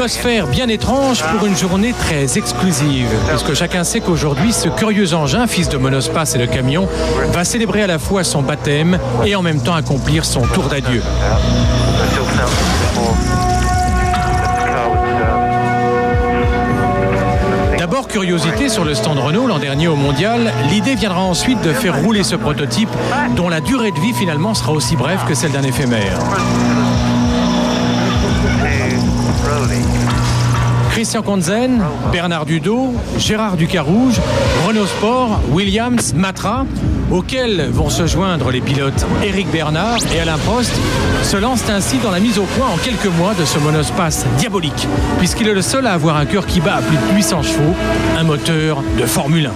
atmosphère bien étrange pour une journée très exclusive, puisque chacun sait qu'aujourd'hui, ce curieux engin, fils de monospace et de camion, va célébrer à la fois son baptême et en même temps accomplir son tour d'adieu. D'abord, curiosité sur le stand Renault l'an dernier au Mondial, l'idée viendra ensuite de faire rouler ce prototype dont la durée de vie finalement sera aussi brève que celle d'un éphémère. Christian Conzen, Bernard Dudot, Gérard Ducarouge, Renault Sport, Williams, Matra, auxquels vont se joindre les pilotes Éric Bernard et Alain Prost, se lancent ainsi dans la mise au point en quelques mois de ce monospace diabolique, puisqu'il est le seul à avoir un cœur qui bat à plus de 800 chevaux, un moteur de Formule 1.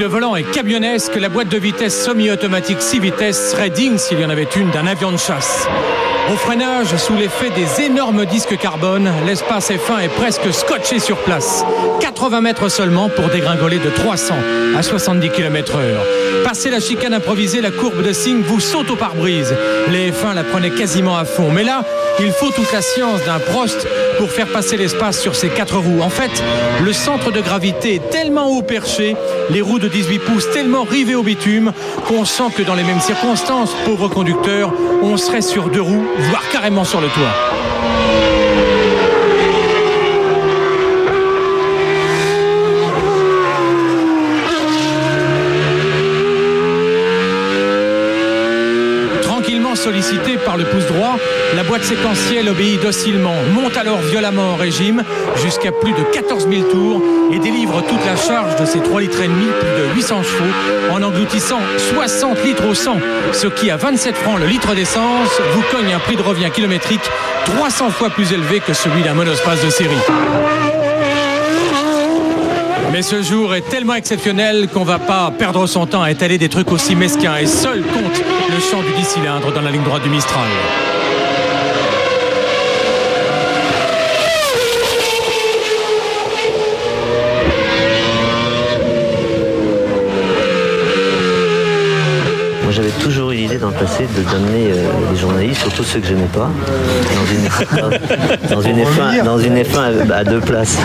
Le volant est camionnesque, la boîte de vitesse semi-automatique 6 vitesses serait digne, s'il y en avait une, d'un avion de chasse. Au freinage, sous l'effet des énormes disques carbone, l'espace F1 est presque scotché sur place. 80 mètres seulement pour dégringoler de 300 à 70 km/h. Passé la chicane improvisée, la courbe de Signes vous saute au pare-brise. Les F1 la prenaient quasiment à fond. Mais là, il faut toute la science d'un Prost pour faire passer l'espace sur ses 4 roues. En fait, le centre de gravité est tellement haut perché, les roues de 18 pouces tellement rivées au bitume, qu'on sent que dans les mêmes circonstances, pauvre conducteur, on serait sur 2 roues, voire carrément sur le toit. Sollicitée par le pouce droit, la boîte séquentielle obéit docilement, monte alors violemment en régime jusqu'à plus de 14 000 tours et délivre toute la charge de ses 3,5 litres, plus de 800 chevaux, en engloutissant 60 litres au 100, ce qui à 27 francs le litre d'essence vous cogne un prix de revient kilométrique 300 fois plus élevé que celui d'un monospace de série. Mais ce jour est tellement exceptionnel qu'on va pas perdre son temps à étaler des trucs aussi mesquins, et seul compte le chant du 10 cylindres dans la ligne droite du Mistral. Moi, j'avais toujours eu l'idée dans le passé d'amener les journalistes, surtout ceux que j'aimais pas, dans une F1 à 2 places.